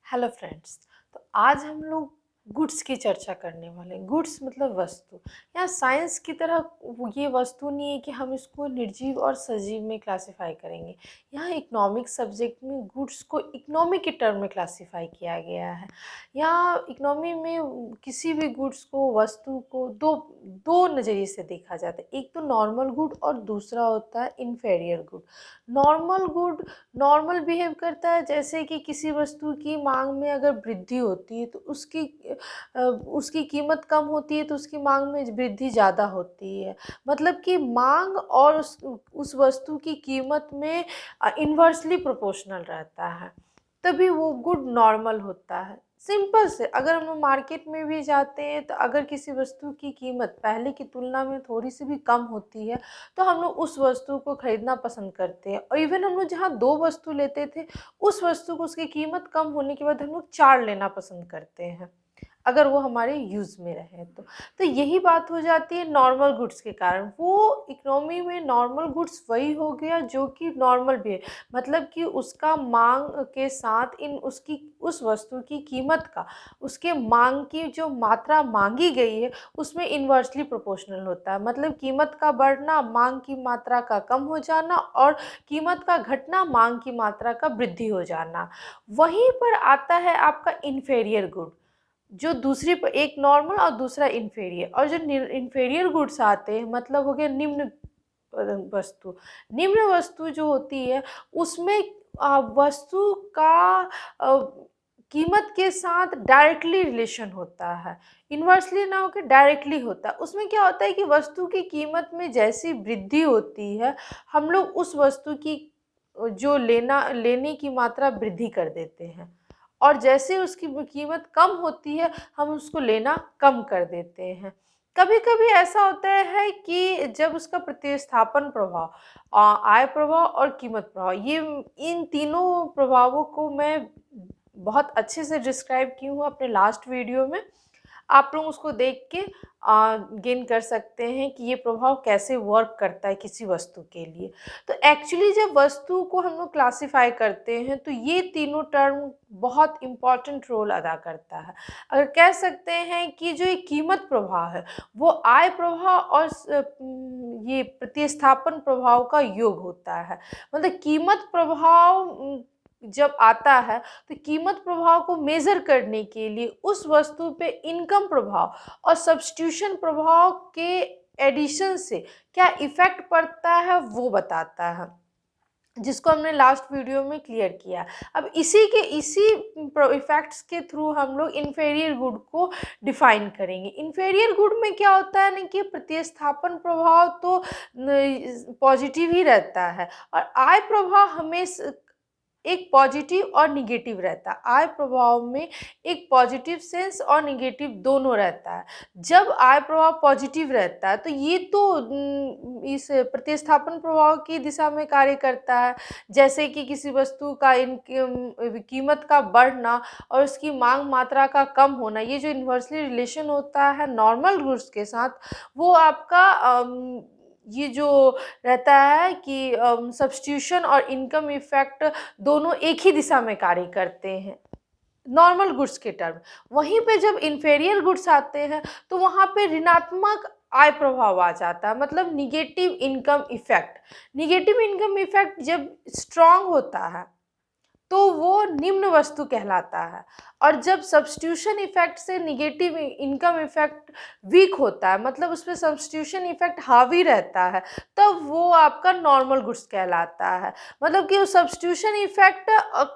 Hello friends. तो आज हम लोग गुड्स की चर्चा करने वाले हैं। गुड्स मतलब वस्तु। यहाँ साइंस की तरह ये वस्तु नहीं है कि हम इसको निर्जीव और सजीव में क्लासिफाई करेंगे। यहाँ इकोनॉमिक सब्जेक्ट में गुड्स को इकोनॉमी के टर्म में क्लासिफाई किया गया है। यहाँ इकोनॉमी में किसी भी गुड्स को, वस्तु को दो दो नज़रिए से देखा जाता है। एक तो नॉर्मल गुड और दूसरा होता है inferior good. Normal good normal behave करता है, जैसे कि किसी वस्तु की मांग में अगर वृद्धि होती है तो उसकी कीमत कम होती है तो उसकी मांग में वृद्धि ज़्यादा होती है। मतलब कि मांग और उस वस्तु की कीमत में इन्वर्सली प्रोपोर्शनल रहता है, तभी वो गुड नॉर्मल होता है। सिंपल से अगर हम मार्केट में भी जाते हैं तो अगर किसी वस्तु की कीमत पहले की तुलना में थोड़ी सी भी कम होती है तो हम लोग उस वस्तु को खरीदना पसंद करते हैं। और इवन हम लोग जहाँ 2 वस्तु लेते थे, उस वस्तु को उसकी कीमत कम होने के बाद हम लोग 4 लेना पसंद करते हैं, अगर वो हमारे यूज़ में रहे तो। तो यही बात हो जाती है नॉर्मल गुड्स के कारण। वो इकोनॉमी में नॉर्मल गुड्स वही हो गया जो कि नॉर्मल भी है, मतलब कि उसका मांग के साथ उस वस्तु की कीमत का, उसके मांग की जो मात्रा मांगी गई है उसमें इन्वर्सली प्रोपोर्शनल होता है। मतलब कीमत का बढ़ना मांग की मात्रा का कम हो जाना और कीमत का घटना मांग की मात्रा का वृद्धि हो जाना। वहीं पर आता है आपका इन्फेरियर गुड, जो दूसरी एक नॉर्मल और दूसरा इन्फेरियर। और जो इन्फेरियर गुड्स आते हैं मतलब हो गया निम्न वस्तु। निम्न वस्तु जो होती है उसमें वस्तु का अ, कीमत के साथ डायरेक्टली रिलेशन होता है, इन्वर्सली ना होकर डायरेक्टली होता है। उसमें क्या होता है कि वस्तु की कीमत में जैसी वृद्धि होती है, हम लोग उस वस्तु की जो लेने की मात्रा वृद्धि कर देते हैं, और जैसे उसकी कीमत कम होती है हम उसको लेना कम कर देते हैं। कभी कभी ऐसा होता है कि जब उसका प्रतिस्थापन प्रभाव, आय प्रभाव और कीमत प्रभाव, ये इन तीनों प्रभावों को मैं बहुत अच्छे से डिस्क्राइब की हूँ अपने लास्ट वीडियो में। आप लोग उसको देख के गेन कर सकते हैं कि ये प्रभाव कैसे वर्क करता है किसी वस्तु के लिए। तो एक्चुअली जब वस्तु को हम लोग क्लासिफाई करते हैं तो ये तीनों टर्म बहुत इम्पॉर्टेंट रोल अदा करता है। अगर कह सकते हैं कि जो ये कीमत प्रभाव है वो आय प्रभाव और ये प्रतिस्थापन प्रभाव का योग होता है। मतलब कीमत प्रभाव जब आता है तो कीमत प्रभाव को मेज़र करने के लिए उस वस्तु पे इनकम प्रभाव और सब्स्टिट्यूशन प्रभाव के एडिशन से क्या इफ़ेक्ट पड़ता है वो बताता है, जिसको हमने लास्ट वीडियो में क्लियर किया। अब इसी इफ़ेक्ट्स के थ्रू हम लोग इन्फेरियर गुड को डिफाइन करेंगे। इन्फेरियर गुड में क्या होता है ना कि प्रतिस्थापन प्रभाव तो पॉजिटिव ही रहता है, और आय प्रभाव हमेशा एक पॉजिटिव और निगेटिव रहता है। आय प्रभाव में एक पॉजिटिव सेंस और निगेटिव दोनों रहता है। जब आय प्रभाव पॉजिटिव रहता है तो ये तो इस प्रतिस्थापन प्रभाव की दिशा में कार्य करता है, जैसे कि किसी वस्तु का कीमत का बढ़ना और उसकी मांग मात्रा का कम होना, ये जो इन्वर्सली रिलेशन होता है नॉर्मल गुड्स के साथ, वो आपका ये जो रहता है कि सब्स्टिट्यूशन और इनकम इफेक्ट दोनों एक ही दिशा में कार्य करते हैं नॉर्मल गुड्स के टर्म। वहीं पे जब इन्फेरियर गुड्स आते हैं तो वहाँ पे ऋणात्मक आय प्रभाव आ जाता है, मतलब negative income effect. Negative income effect जब स्ट्रांग होता है तो वो निम्न वस्तु कहलाता है, और जब सब्स्टिट्यूशन इफेक्ट से निगेटिव इनकम इफेक्ट वीक होता है, मतलब उसमें सब्स्टिट्यूशन इफेक्ट हावी रहता है, तब वो आपका नॉर्मल गुड्स कहलाता है। मतलब कि सब्स्टिट्यूशन इफेक्ट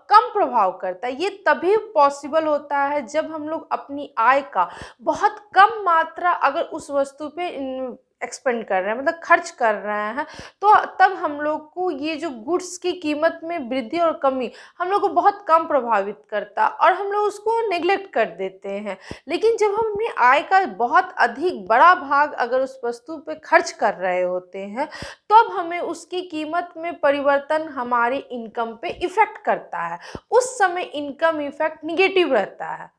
कम प्रभाव करता है। ये तभी पॉसिबल होता है जब हम लोग अपनी आय का बहुत कम मात्रा अगर उस वस्तु पे एक्सपेंड कर रहे हैं, मतलब खर्च कर रहे हैं, तो तब हम लोग को ये जो गुड्स की कीमत में वृद्धि और कमी हम लोग को बहुत कम प्रभावित करता और हम लोग उसको नेग्लेक्ट कर देते हैं। लेकिन जब हम अपनी आय का बहुत अधिक बड़ा भाग अगर उस वस्तु पे खर्च कर रहे होते हैं, तब हमें उसकी कीमत में परिवर्तन हमारी इनकम पे इफ़ेक्ट करता है। उस समय इनकम इफ़ेक्ट निगेटिव रहता है।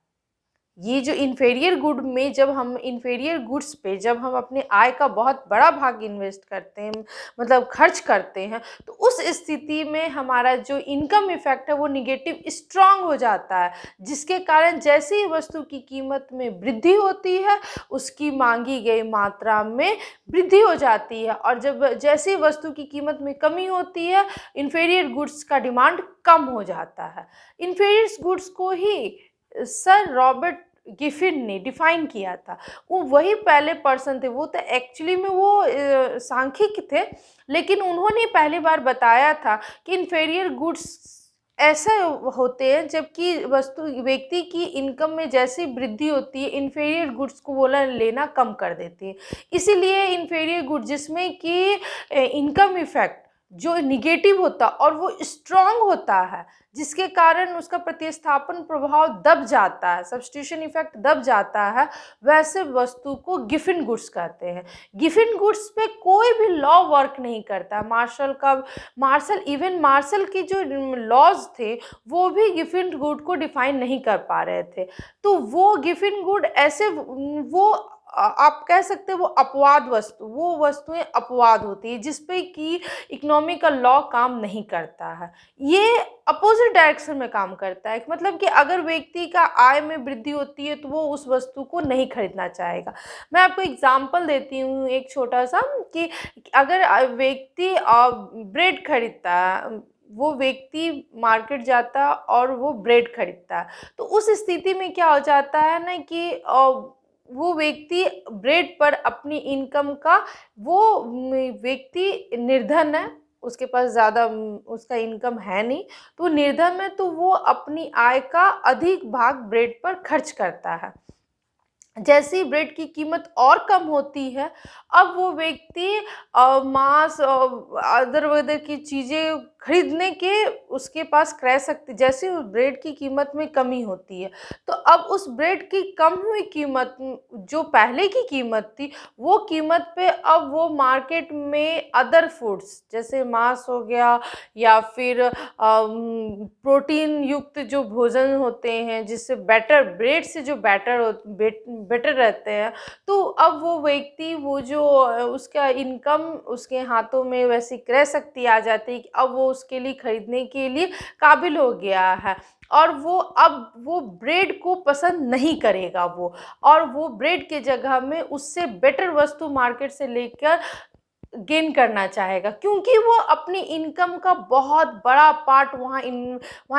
ये जो इन्फीरियर गुड में जब हम इन्फीरियर गुड्स पे जब हम अपने आय का बहुत बड़ा भाग इन्वेस्ट करते हैं, मतलब खर्च करते हैं, तो उस स्थिति में हमारा जो इनकम इफेक्ट है वो निगेटिव स्ट्रांग हो जाता है, जिसके कारण जैसे ही वस्तु की कीमत में वृद्धि होती है उसकी मांगी गई मात्रा में वृद्धि हो जाती है, और जब जैसे ही वस्तु की कीमत में कमी होती है इन्फीरियर गुड्स का डिमांड कम हो जाता है। इन्फीरियर गुड्स को ही सर रॉबर्ट गिफिन ने डिफाइन किया था। वो वही पहले पर्सन थे, वो तो एक्चुअली में वो सांख्यिक थे, लेकिन उन्होंने पहली बार बताया था कि इन्फीरियर गुड्स ऐसे होते हैं जबकि वस्तु व्यक्ति की इनकम में जैसी वृद्धि होती है इन्फीरियर गुड्स को बोला लेना कम कर देती है। इसीलिए इन्फीरियर गुड्स जिसमें कि इनकम इफेक्ट जो निगेटिव होता और वो स्ट्रांग होता है, जिसके कारण उसका प्रतिस्थापन प्रभाव दब जाता है, सब्स्टिट्यूशन इफेक्ट दब जाता है, वैसे वस्तु को गिफिन गुड्स कहते हैं। गिफिन गुड्स पे कोई भी लॉ वर्क नहीं करता। मार्शल की जो लॉज थे वो भी गिफिन गुड को डिफाइन नहीं कर पा रहे थे। तो वो गिफिन गुड ऐसे वो आप कह सकते हो वो अपवाद वस्तु, वो वस्तुएं अपवाद होती है जिस पे कि इकोनॉमिकल लॉ काम नहीं करता है। ये अपोजिट डायरेक्शन में काम करता है, मतलब कि अगर व्यक्ति का आय में वृद्धि होती है तो वो उस वस्तु को नहीं खरीदना चाहेगा। मैं आपको एग्जांपल देती हूँ एक छोटा सा, कि अगर व्यक्ति ब्रेड खरीदता है, वो व्यक्ति मार्केट जाता और वो ब्रेड खरीदता है, तो उस स्थिति में क्या हो जाता है ना कि वो व्यक्ति ब्रेड पर अपनी इनकम का, वो व्यक्ति निर्धन है, उसके पास ज़्यादा उसका इनकम है नहीं, तो निर्धन है, तो वो अपनी आय का अधिक भाग ब्रेड पर खर्च करता है। जैसे ही ब्रेड की कीमत और कम होती है, अब वो व्यक्ति मांस अदर वदर की चीज़ें खरीदने के उसके पास क्रय शक्ति, जैसे उस ब्रेड की कीमत में कमी होती है, तो अब उस ब्रेड की कम हुई कीमत जो पहले की कीमत थी, वो कीमत पे अब वो मार्केट में अदर फूड्स जैसे मांस हो गया या फिर प्रोटीन युक्त जो भोजन होते हैं, जिससे बेटर ब्रेड से जो बेटर रहते हैं, तो अब वो व्यक्ति वो जो उसका इनकम उसके हाथों में वैसी क्रय शक्ति आ जाती है कि अब वो उसके लिए खरीदने के लिए काबिल हो गया है, और वो अब वो ब्रेड को पसंद नहीं करेगा वो, और वो ब्रेड के जगह में उससे बेटर वस्तु मार्केट से लेकर गेन करना चाहेगा, क्योंकि वो अपनी इनकम का बहुत बड़ा पार्ट वहाँ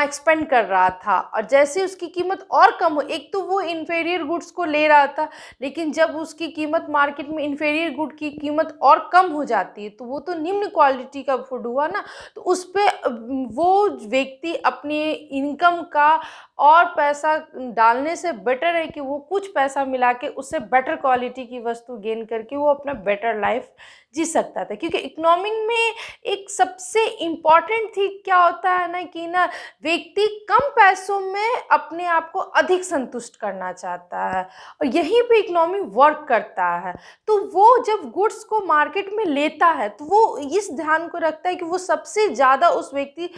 एक्सपेंड कर रहा था, और जैसे उसकी कीमत और कम हो, एक तो वो इन्फीरियर गुड्स को ले रहा था, लेकिन जब उसकी कीमत मार्केट में इन्फीरियर गुड की कीमत और कम हो जाती है तो वो तो निम्न क्वालिटी का फूड हुआ ना, तो उस पर वो व्यक्ति अपनी इनकम का और पैसा डालने से बेटर है कि वो कुछ पैसा मिला के उससे बेटर क्वालिटी की वस्तु गेन करके वो अपना बेटर लाइफ जी सकता था। क्योंकि इकोनॉमिक में एक सबसे इम्पॉर्टेंट थी क्या होता है ना कि ना व्यक्ति कम पैसों में अपने आप को अधिक संतुष्ट करना चाहता है, और यहीं पे इकोनॉमी वर्क करता है। तो वो जब गुड्स को मार्केट में लेता है तो वो इस ध्यान को रखता है कि वो सबसे ज़्यादा उस व्यक्ति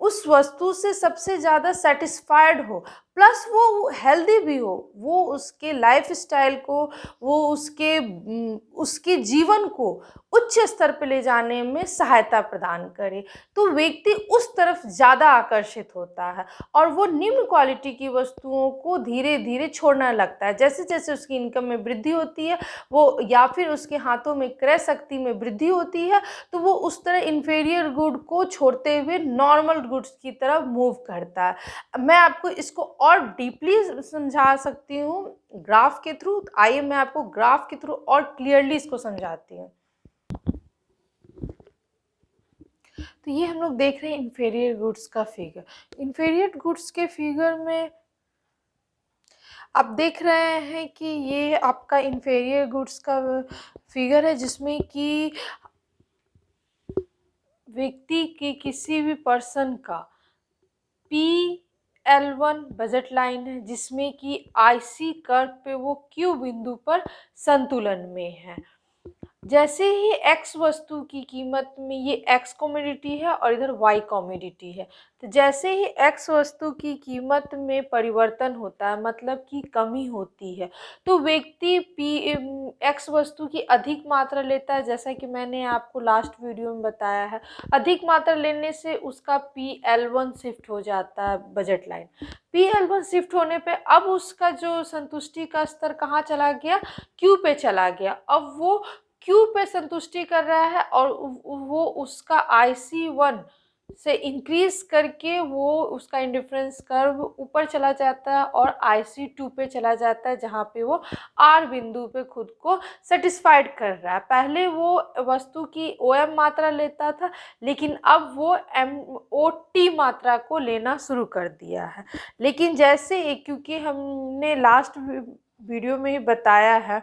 उस वस्तु से सबसे ज़्यादा सेटिस्फाइड हो, प्लस वो हेल्दी भी हो, वो उसके लाइफ स्टाइल को, वो उसके जीवन को उच्च स्तर पे ले जाने में सहायता प्रदान करे, तो व्यक्ति उस तरफ ज़्यादा आकर्षित होता है और वो निम्न क्वालिटी की वस्तुओं को धीरे धीरे छोड़ने लगता है। जैसे जैसे उसकी इनकम में वृद्धि होती है वो, या फिर उसके हाथों में क्रय शक्ति में वृद्धि होती है, तो वो उस तरह इन्फीरियर गुड को छोड़ते हुए नॉर्मल गुड्स की तरफ मूव करता है। मैं आपको इसको और डीपली समझा सकती हूँ ग्राफ के थ्रू। आइए मैं आपको ग्राफ के थ्रू और क्लियरली इसको समझाती हूँ। तो ये हम लोग देख रहे हैं इन्फीरियर गुड्स का फिगर। इन्फीरियर गुड्स के फिगर में आप देख रहे हैं कि ये आपका इन्फीरियर गुड्स का फिगर है, जिसमें कि व्यक्ति की किसी भी पर्सन का PL1 बजट लाइन है, जिसमें कि IC कर्व पे वो Q बिंदु पर संतुलन में है। जैसे ही एक्स वस्तु की कीमत में, ये एक्स कमोडिटी है और इधर वाई कमोडिटी है, तो जैसे ही एक्स वस्तु की कीमत में परिवर्तन होता है, मतलब कि कमी होती है, तो व्यक्ति पी एक्स वस्तु की अधिक मात्रा लेता है। जैसा कि मैंने आपको लास्ट वीडियो में बताया है, अधिक मात्रा लेने से उसका PL1 शिफ्ट हो जाता है, बजट लाइन। PL1 शिफ्ट होने पे अब उसका जो संतुष्टि का स्तर कहाँ चला गया, क्यू पे चला गया। अब वो क्यू पे संतुष्टि कर रहा है और वो उसका IC1 से इंक्रीज करके वो उसका इंडिफरेंस कर्व ऊपर चला जाता है और IC2 पे चला जाता है, जहाँ पे वो R बिंदु पे खुद को सेटिस्फाइड कर रहा है। पहले वो वस्तु की OM मात्रा लेता था, लेकिन अब वो MOT मात्रा को लेना शुरू कर दिया है। लेकिन जैसे, क्योंकि हमने लास्ट वीडियो में ही बताया है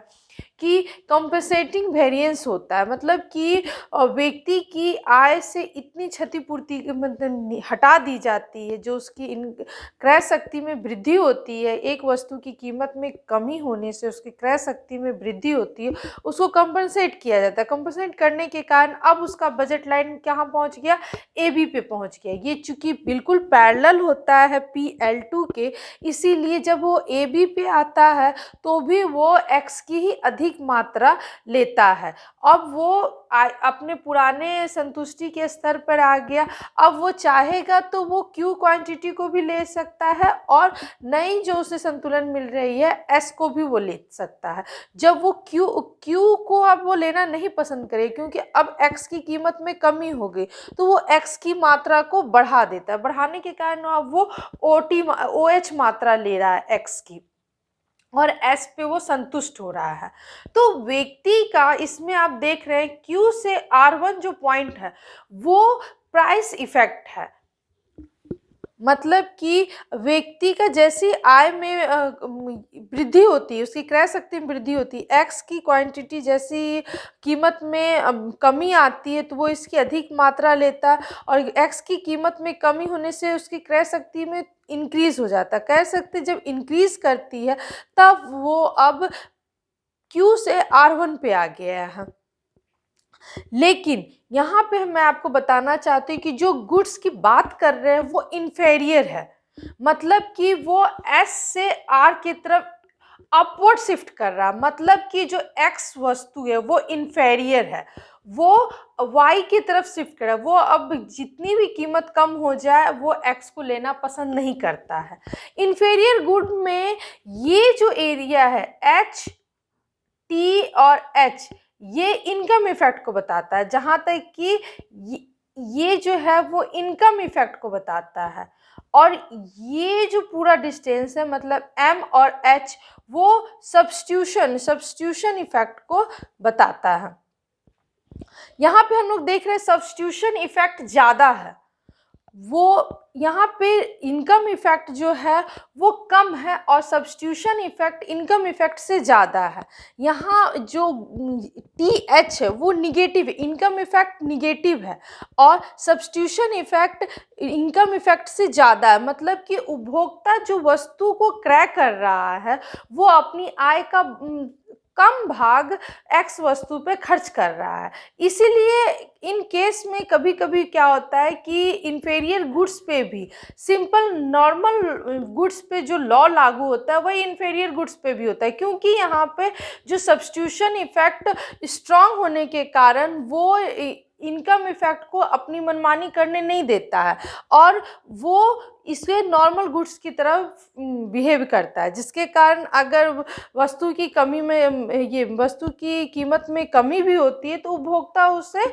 कि कॉम्पेंसेटिंग वेरिएंस होता है, मतलब कि व्यक्ति की आय से इतनी क्षतिपूर्ति मतलब हटा दी जाती है, जो उसकी क्रय शक्ति में वृद्धि होती है, एक वस्तु की कीमत में कमी होने से उसकी क्रय शक्ति में वृद्धि होती है, उसको कॉम्पेंसेट किया जाता है। कॉम्पेंसेट करने के कारण अब उसका बजट लाइन कहाँ पहुँच गया, AB पे पहुँच गया। ये चूँकि बिल्कुल पैरेलल होता है PL2 के, इसीलिए जब वो AB पे आता है तो भी वो एक्स की ही अधिक मात्रा लेता है। अब वो अपने पुराने संतुष्टि के स्तर पर आ गया। अब वो चाहेगा तो वो क्यू क्वांटिटी को भी ले सकता है और नई जो उसे संतुलन मिल रही है एस को भी वो ले सकता है। जब वो क्यू को अब वो लेना नहीं पसंद करे, क्योंकि अब एक्स की कीमत में कमी हो गई, तो वो एक्स की मात्रा को बढ़ा देता है। बढ़ाने के कारण अब वो OH मात्रा ले रहा है एक्स की, और एस पे वो संतुष्ट हो रहा है। तो व्यक्ति का इसमें आप देख रहे हैं क्यू से R1 जो पॉइंट है वो प्राइस इफेक्ट है। मतलब कि व्यक्ति का जैसी आय में वृद्धि होती है, उसकी क्रय शक्ति में वृद्धि होती है, एक्स की क्वांटिटी जैसी कीमत में कमी आती है तो वो इसकी अधिक मात्रा लेता है, और एक्स की कीमत में कमी होने से उसकी क्रय शक्ति में इंक्रीज हो जाता है। क्रय शक्ति जब इंक्रीज करती है तब वो अब क्यू से R1 पे आ गया है। लेकिन यहाँ पे मैं आपको बताना चाहती हूँ कि जो गुड्स की बात कर रहे हैं वो इन्फेरियर है, मतलब कि वो S से R की तरफ अपवर्ड शिफ्ट कर रहा, मतलब कि जो X वस्तु है वो इन्फेरियर है, वो Y की तरफ शिफ्ट कर रहा है। वो अब जितनी भी कीमत कम हो जाए वो X को लेना पसंद नहीं करता है। इन्फेरियर गुड में ये जो एरिया है H, T और H, ये इनकम इफेक्ट को बताता है। जहाँ तक कि ये जो है वो इनकम इफेक्ट को बताता है, और ये जो पूरा डिस्टेंस है मतलब M और H, वो सब्स्टिट्यूशन इफेक्ट को बताता है। यहाँ पे हम लोग देख रहे हैं सब्स्टिट्यूशन इफेक्ट ज़्यादा है, वो यहाँ पे इनकम इफेक्ट जो है वो कम है और सब्स्टिट्यूशन इफेक्ट इनकम इफेक्ट से ज़्यादा है। यहाँ जो TH है वो निगेटिव है, इनकम इफेक्ट निगेटिव है और सब्स्टिट्यूशन इफेक्ट इनकम इफेक्ट से ज़्यादा है। मतलब कि उपभोक्ता जो वस्तु को क्रय कर रहा है वो अपनी आय का कम भाग एक्स वस्तु पे खर्च कर रहा है। इसीलिए इन केस में कभी कभी क्या होता है कि इन्फेरियर गुड्स पे भी, सिंपल नॉर्मल गुड्स पे जो लॉ लागू होता है वही इन्फेरियर गुड्स पे भी होता है, क्योंकि यहाँ पे जो सब्स्टिट्यूशन इफेक्ट स्ट्रांग होने के कारण वो इनकम इफेक्ट को अपनी मनमानी करने नहीं देता है और वो इसे नॉर्मल गुड्स की तरह बिहेव करता है, जिसके कारण अगर वस्तु की कमी में, ये वस्तु की कीमत में कमी भी होती है तो उपभोक्ता उसे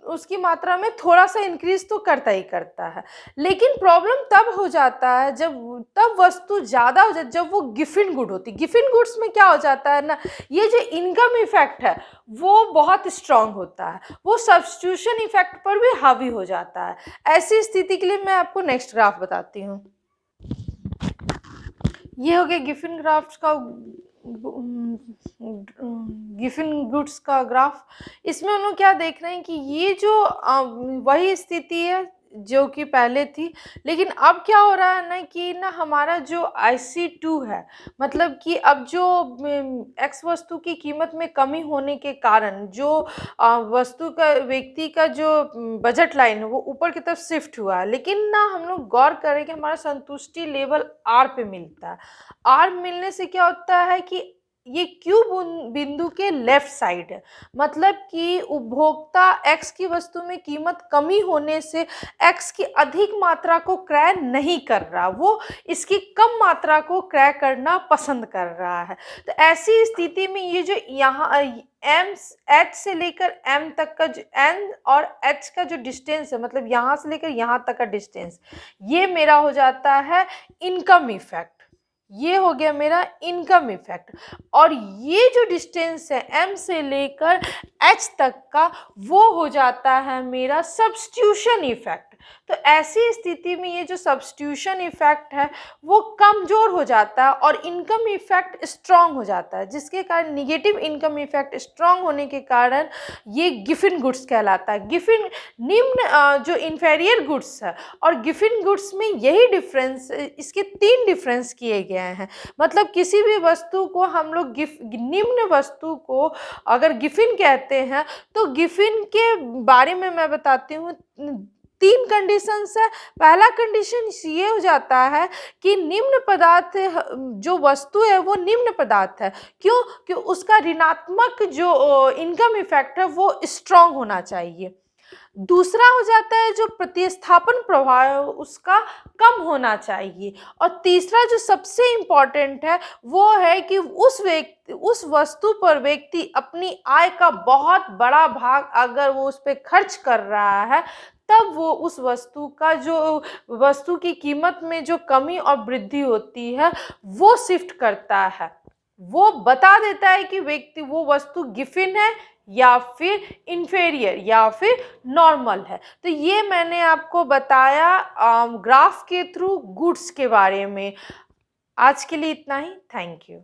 उसकी मात्रा में थोड़ा सा इंक्रीज तो करता ही करता है। लेकिन प्रॉब्लम तब हो जाता है तब वस्तु ज़्यादा हो जाती, जब वो गिफिन गुड होती। गिफिन गुड्स में क्या हो जाता है ना, ये जो इनकम इफेक्ट है वो बहुत स्ट्रांग होता है, वो सब्स्टिट्यूशन इफेक्ट पर भी हावी हो जाता है। ऐसी स्थिति के लिए मैं आपको नेक्स्ट ग्राफ बताती हूँ। ये हो गया गिफिन ग्राफ्स का गिफिन गुड्स का ग्राफ। इसमें हम लोग क्या देख रहे हैं कि ये जो वही स्थिति है जो कि पहले थी। लेकिन अब क्या हो रहा है ना कि ना हमारा जो IC2 है, मतलब कि अब जो एक्स वस्तु की कीमत में कमी होने के कारण जो वस्तु का व्यक्ति का जो बजट लाइन है वो ऊपर की तरफ शिफ्ट हुआ है। लेकिन ना हम लोग गौर करें कि हमारा संतुष्टि लेवल आर पे मिलता है। आर मिलने से क्या होता है कि ये क्यू बिंदु के लेफ्ट साइड है, मतलब कि उपभोक्ता एक्स की वस्तु में कीमत कमी होने से एक्स की अधिक मात्रा को क्रय नहीं कर रहा, वो इसकी कम मात्रा को क्रय करना पसंद कर रहा है। तो ऐसी स्थिति में ये जो यहाँ एम एच से लेकर एम तक का जो एन और एच का जो डिस्टेंस है, मतलब यहाँ से लेकर यहाँ तक का डिस्टेंस, ये मेरा हो जाता है इनकम इफेक्ट। ये हो गया मेरा इनकम इफेक्ट। और ये जो डिस्टेंस है एम से लेकर एच तक का, वो हो जाता है मेरा सब्स्टिट्यूशन इफेक्ट। तो ऐसी स्थिति में ये जो सब्स्टिट्यूशन इफेक्ट है वो कमज़ोर हो जाता है और इनकम इफेक्ट स्ट्रांग हो जाता है, जिसके कारण निगेटिव इनकम इफेक्ट स्ट्रांग होने के कारण ये गिफिन गुड्स कहलाता है। गिफिन निम्न जो इन्फेरियर गुड्स है, और गिफिन गुड्स में यही डिफरेंस, इसके 3 डिफरेंस किए गए हैं। मतलब किसी भी वस्तु को हम लोग निम्न वस्तु को अगर गिफिन कहते हैं, तो गिफिन के बारे में मैं बताती हूँ। 3 कंडीशंस है। पहला कंडीशन ये हो जाता है कि निम्न पदार्थ जो वस्तु है वो निम्न पदार्थ है। क्यों? कि उसका ऋणात्मक जो इनकम इफेक्ट है वो स्ट्रांग होना चाहिए। दूसरा हो जाता है जो प्रतिस्थापन प्रभाव है उसका कम होना चाहिए। और तीसरा जो सबसे इम्पॉर्टेंट है वो है कि उस वस्तु पर व्यक्ति अपनी आय का बहुत बड़ा भाग अगर वो उस पर खर्च कर रहा है, तब वो उस वस्तु का जो वस्तु की कीमत में जो कमी और वृद्धि होती है वो शिफ्ट करता है। वो बता देता है कि व्यक्ति वो वस्तु गिफिन है या फिर इन्फेरियर या फिर नॉर्मल है। तो ये मैंने आपको बताया ग्राफ के थ्रू गुड्स के बारे में। आज के लिए इतना ही। Thank you.